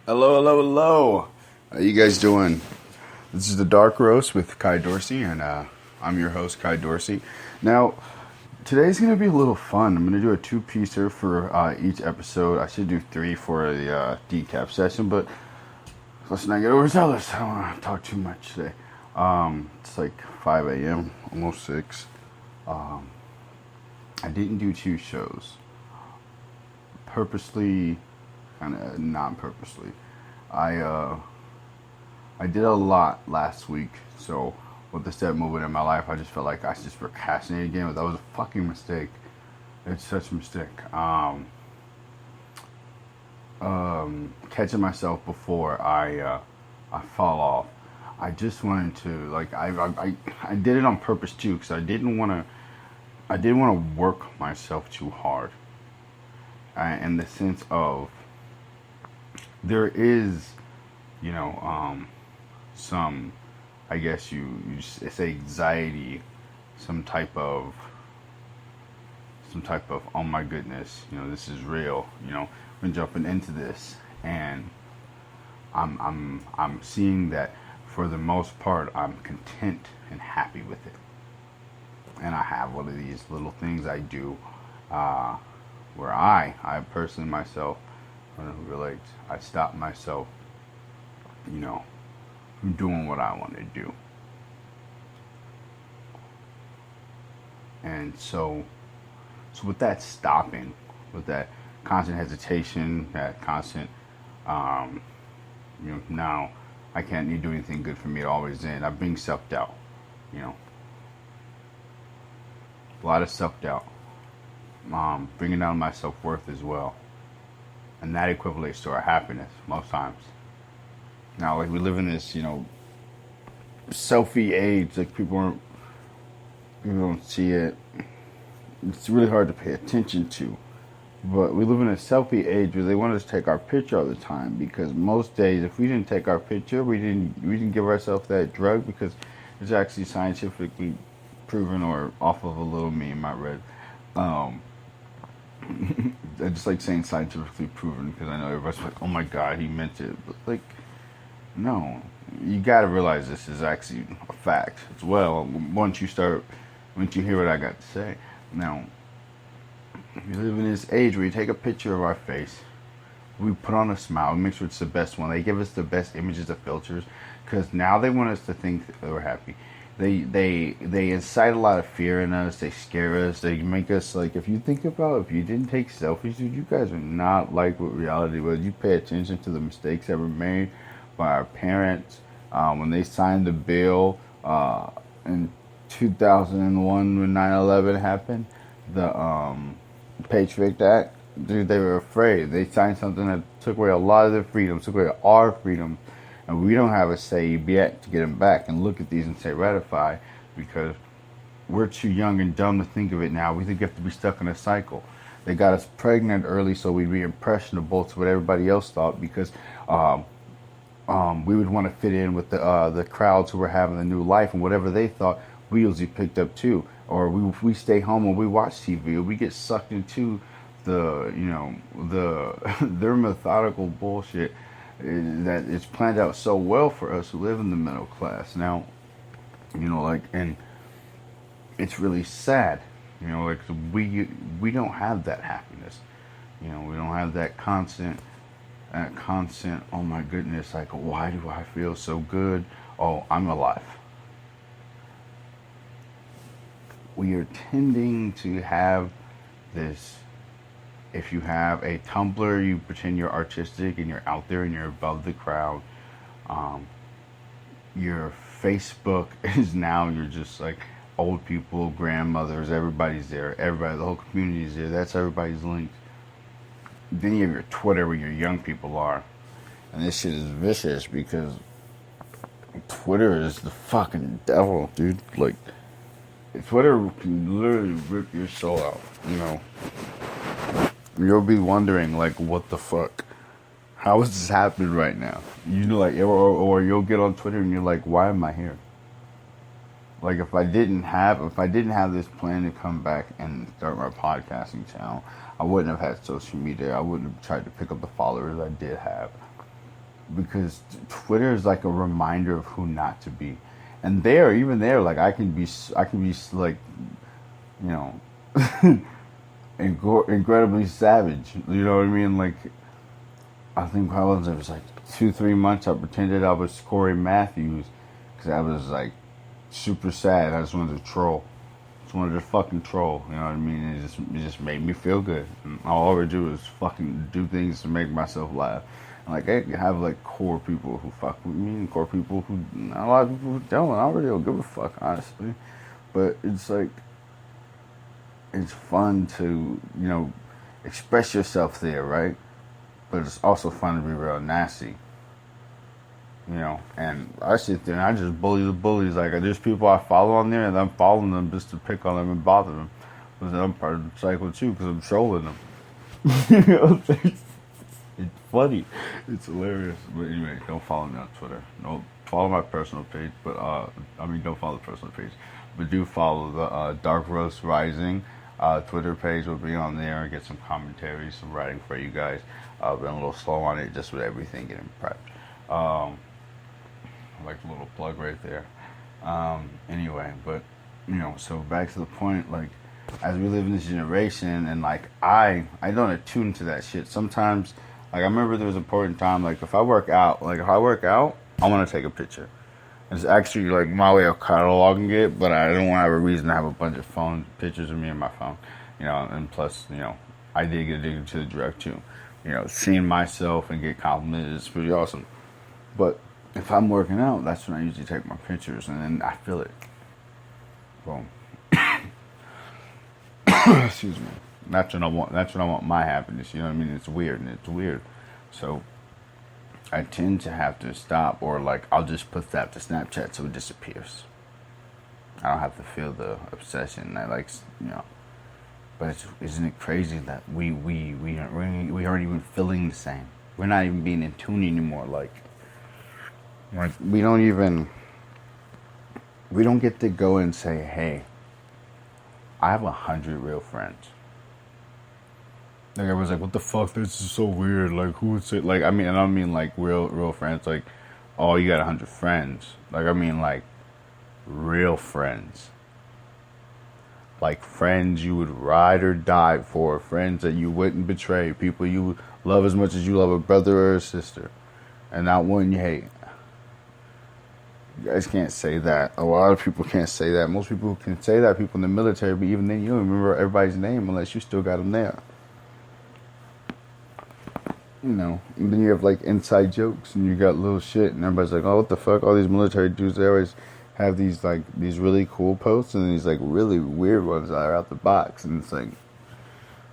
Hello, hello, hello. How you guys doing? This is the Dark Roast with Kai Dorsey, and I'm your host, Kai Dorsey. Now, today's going to be a little fun. I'm going to do a two-piecer for each episode. I should do three for the decap session, but let's not get overzealous. I don't want to talk too much today. It's like 5 a.m., almost 6. I didn't do two shows. Purposely, kind of non-purposely. I did a lot last week, so with the step movement in my life, I just felt like I just procrastinated again, but that was a fucking mistake. It's such a mistake. Catching myself before I fall off. I just wanted to I did it on purpose too, because I didn't want to work myself too hard. In the sense of there is, some, I guess it's anxiety, some type of, oh my goodness, this is real, I'm jumping into this, and I'm seeing that for the most part, I'm content and happy with it. And I have one of these little things I do, where I personally myself, who relates, I stop myself, from doing what I want to do. And so with that stopping, with that constant hesitation, that constant, now I can't need to do anything good for me to always end. I'm being self-doubt, a lot of self-doubt, bringing down my self-worth as well. And that equates to our happiness most times. Now, like, we live in this, selfie age. Like, people don't see it. It's really hard to pay attention to. But we live in a selfie age where they want us to take our picture all the time. Because most days, if we didn't take our picture, we didn't give ourselves that drug, because it's actually scientifically proven, or off of a little meme I read. I just like saying scientifically proven, because I know everybody's like, oh my god, he meant it. But, like, no. You gotta realize this is actually a fact as well, once you hear what I got to say. Now, we live in this age where you take a picture of our face, we put on a smile, we make sure it's the best one. They give us the best images of filters, because now they want us to think that we're happy. They incite a lot of fear in us. They scare us. They make us, like, if you think about it, if you didn't take selfies, dude, you guys are not like what reality was. You pay attention to the mistakes that were made by our parents when they signed the bill in 2001 when 9/11 happened, the Patriot Act. Dude, they were afraid. They signed something that took away a lot of their freedoms, took away our freedom. And we don't have a say yet to get them back and look at these and say ratify, because we're too young and dumb to think of it now. We think we have to be stuck in a cycle. They got us pregnant early so we'd be impressionable to what everybody else thought, because we would want to fit in with the crowds who were having a new life, and whatever they thought, we usually picked up too. Or we stay home and we watch TV, or we get sucked into their methodical bullshit that is planned out so well for us who live in the middle class. Now, and it's really sad, we don't have that happiness. We don't have that constant, oh my goodness, like, why do I feel so good? Oh, I'm alive. We are tending to have this. If you have a Tumblr, you pretend you're artistic and you're out there and you're above the crowd. Your Facebook is now, you're just like old people, grandmothers, everybody's there. Everybody, the whole community is there. That's everybody's linked. Then you have your Twitter where your young people are. And this shit is vicious, because Twitter is the fucking devil, dude. Like, Twitter can literally rip your soul out, You'll be wondering, like, what the fuck? How is this happening right now? Or you'll get on Twitter and you're like, why am I here? Like, if I didn't have this plan to come back and start my podcasting channel, I wouldn't have had social media. I wouldn't have tried to pick up the followers I did have. because Twitter is like a reminder of who not to be. And even there, like I can be like, you know, incredibly savage. You know what I mean? Like, I think I was, it was like 2-3 months. I pretended I was Corey Matthews because I was like super sad. I just wanted to troll. Just wanted to fucking troll. You know what I mean? It just made me feel good. And all I would do is fucking do things to make myself laugh. And like, I have like core people who fuck with me, and core people who, a lot of people who don't. I really don't give a fuck, honestly. But it's like, it's fun to, express yourself there, right? But it's also fun to be real nasty, And I sit there and I just bully the bullies. Like, there's people I follow on there, and I'm following them just to pick on them and bother them. Because I'm part of the cycle too, because I'm trolling them. It's funny. It's hilarious. But anyway, don't follow me on Twitter. No, follow my personal page. But don't follow the personal page. But do follow the Dark Roast Rising Twitter page. Will be on there and get some commentary, some writing for you guys. I've been a little slow on it, just with everything getting prepped. Like a little plug right there. Anyway, but so back to the point. Like, as we live in this generation, and like I don't attune to that shit. Sometimes, like, I remember there was a point in time, like, if I work out, I want to take a picture. It's actually like my way of cataloging it, but I don't want to have a reason to have a bunch of pictures of me in my phone, and plus, I did get addicted to the drug too. Seeing myself and get complimented is pretty awesome. But if I'm working out, that's when I usually take my pictures, and then I feel it. Boom. Excuse me. That's when I want my happiness. You know what I mean? It's weird. So I tend to have to stop, or like I'll just put that to Snapchat so it disappears. I don't have to feel the obsession. But isn't it crazy that we aren't even feeling the same? We're not even being in tune anymore. Like we don't get to go and say, hey, I have 100 real friends. Like, everyone's like, what the fuck? This is so weird. Like, who would say, like, I don't mean like real friends. Like, oh, you got 100 friends. Like, I mean like real friends. Like, friends you would ride or die for. Friends that you wouldn't betray. People you love as much as you love a brother or a sister. And not one you hate. You guys can't say that. A lot of people can't say that. Most people can say that, people in the military, but even then you don't remember everybody's name unless you still got them there. And then you have like inside jokes, and you got little shit, and everybody's like, oh, what the fuck? All these military dudes, they always have these really cool posts and these like really weird ones that are out the box, and it's like,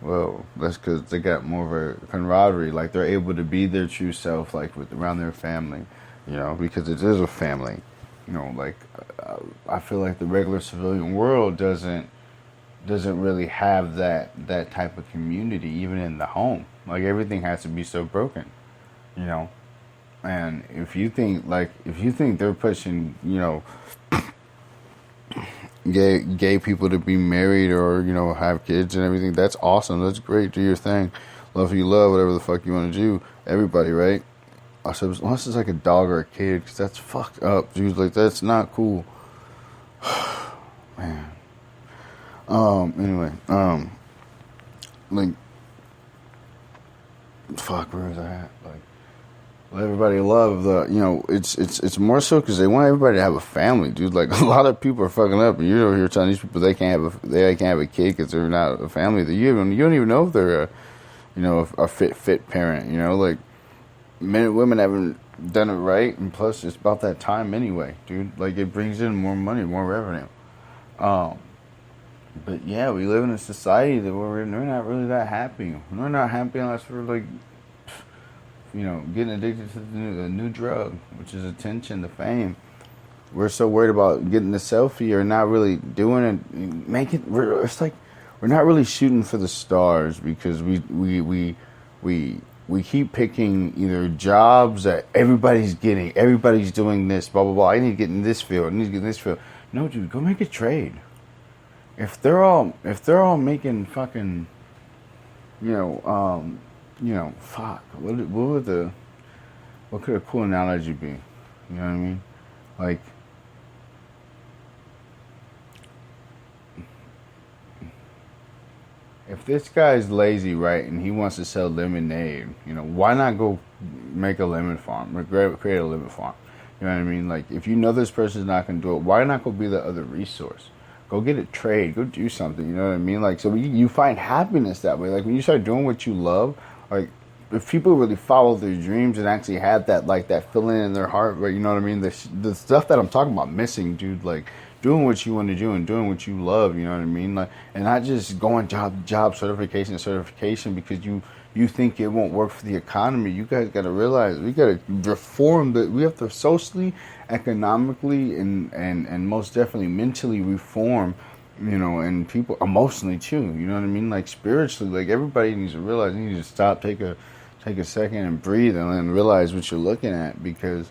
well, that's because they got more of a camaraderie. Like, they're able to be their true self, like around their family, because it is a family. Like, I feel like the regular civilian world doesn't really have that type of community, even in the home. Like, everything has to be so broken, and if you think they're pushing, gay people to be married or, have kids and everything, that's awesome. That's great. Do your thing. Love who you love, whatever the fuck you want to do. Everybody, right? Also, unless it's like a dog or a kid, because that's fucked up, dude. Like, that's not cool. Man. Anyway, like, fuck, where was I at? Like, let everybody love the, it's more so because they want everybody to have a family, dude. Like, a lot of people are fucking up, and you're over here telling these people they can't have a kid because they're not a family. That you don't even know if they're a fit parent. Like, men and women haven't done it right, and plus it's about that time anyway, dude. Like, it brings in more money, more revenue. But yeah, we live in a society that we're not really that happy. We're not happy unless we're like, getting addicted to the new drug, which is attention, the fame. We're so worried about getting the selfie or not really doing it. It's like we're not really shooting for the stars, because we keep picking either jobs that everybody's getting, everybody's doing this, blah blah blah. I need to get in this field. I need to get in this field. No, dude, go make a trade. If they're all making fucking, fuck, what would what could a cool analogy be? You know what I mean? Like, if this guy's lazy, right, and he wants to sell lemonade, you know, why not go make a lemon farm or create a lemon farm? You know what I mean? Like, if you know this person's not going to do it, why not go be the other resource? Go get a trade. Go do something. You know what I mean? Like, so you find happiness that way. Like, when you start doing what you love, like, if people really follow their dreams and actually have that, like, that feeling in their heart, right? You know what I mean? The stuff that I'm talking about missing, dude, like, doing what you want to do and doing what you love, you know what I mean? Like, and not just going job certification because you think it won't work for the economy. You guys got to realize we got to reform that. We have to socially, economically, and most definitely mentally reform, you know, and people emotionally too. You know what I mean? Like spiritually, like everybody needs to realize. You need to stop, take a second, and breathe, and then realize what you're looking at, because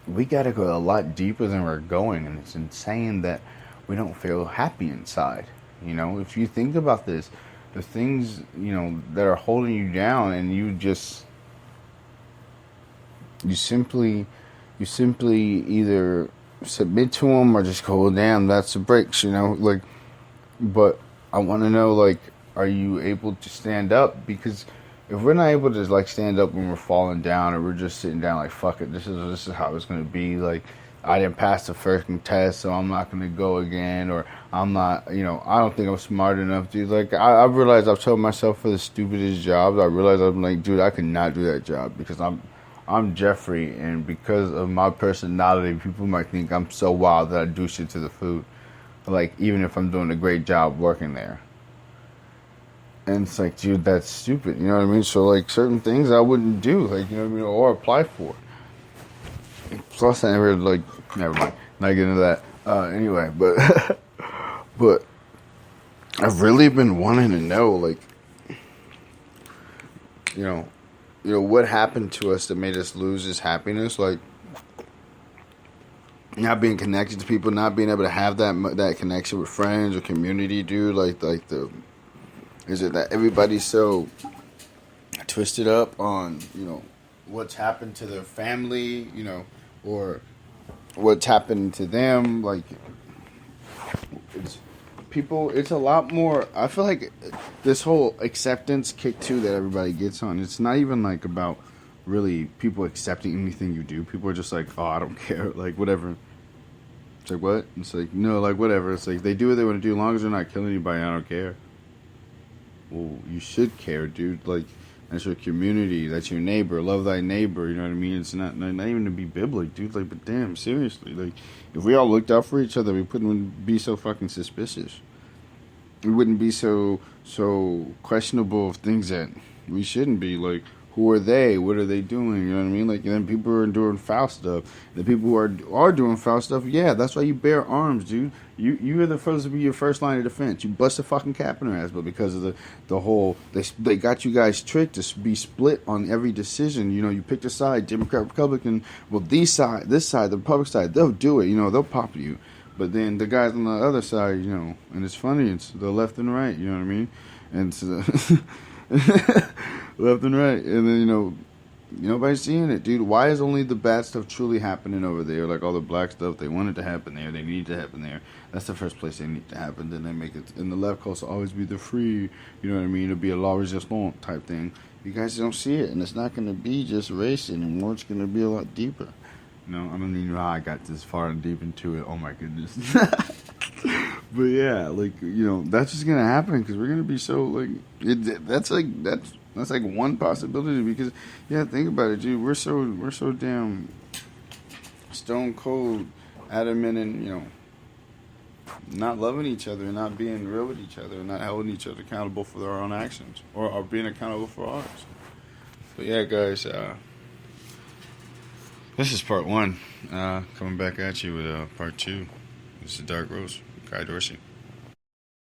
we got to go a lot deeper than we're going, and it's insane that we don't feel happy inside. You know, if you think about this, the things, you know, that are holding you down, and you simply either submit to them or just go, damn, that's the breaks, you know, like, but I want to know, like, are you able to stand up? Because if we're not able to, like, stand up when we're falling down, or we're just sitting down like, fuck it, this is how it's going to be, like, I didn't pass the first test, so I'm not going to go again, or I'm not, you know, I don't think I'm smart enough, dude. Like, I've realized I've told myself for the stupidest jobs, I realized I'm like, dude, I could not do that job because I'm Jeffrey, and because of my personality, people might think I'm so wild that I do shit to the food, like, even if I'm doing a great job working there. And it's like, dude, that's stupid, you know what I mean? So, like, certain things I wouldn't do, like, you know what I mean, or apply for. Plus, I never, like, never mind, not getting into that. Anyway, but, but I've really been wanting to know, like, you know, what happened to us that made us lose this happiness, like, not being connected to people, not being able to have that connection with friends or community, dude, like is it that everybody's so twisted up on, you know, what's happened to their family, you know, or what's happened to them, like, it's a lot more, I feel like this whole acceptance kick too that everybody gets on, it's not even like about really people accepting anything you do. People are just like, oh, I don't care, like, whatever. It's like, what? It's like, no, like, whatever. It's like, they do what they want to do, as long as they're not killing anybody, I don't care. Well, you should care, dude. Like, that's your community, that's your neighbor, love thy neighbor, you know what I mean? It's not even to be biblical, dude, like, but damn, seriously, like, if we all looked out for each other, we wouldn't be so fucking suspicious. We wouldn't be so questionable of things that we shouldn't be, like, who are they? What are they doing? You know what I mean? Like, and then people are doing foul stuff. The people who are doing foul stuff, yeah, that's why you bear arms, dude. You are the first to be your first line of defense. You bust a fucking cap in their ass, but because of the whole, they got you guys tricked to be split on every decision. You know, you picked a side, Democrat, Republican. Well, this side, the Republican side, they'll do it. You know, they'll pop you. But then the guys on the other side, you know, and it's funny, it's the left and right. You know what I mean? And so left and right, and then, you know, nobody's seeing it, dude. Why is only the bad stuff truly happening over there? Like all the black stuff, they want it to happen there, they need to happen there. That's the first place they need to happen. Then they make it. And the left coast will always be the free, you know what I mean? It'll be a law resistant type thing. You guys don't see it, and it's not going to be just race anymore. It's going to be a lot deeper. You know, I don't even know how I got this far and deep into it. Oh my goodness. But yeah, like, you know, that's just gonna happen because we're gonna be so, like, that's like one possibility. Because, yeah, think about it, dude. We're so damn stone cold, adamant, and, you know, not loving each other, and not being real with each other, and not holding each other accountable for their own actions, or being accountable for ours. But yeah, guys, this is part one. Coming back at you with part two. This is Dark Rose, Guy Dorsey.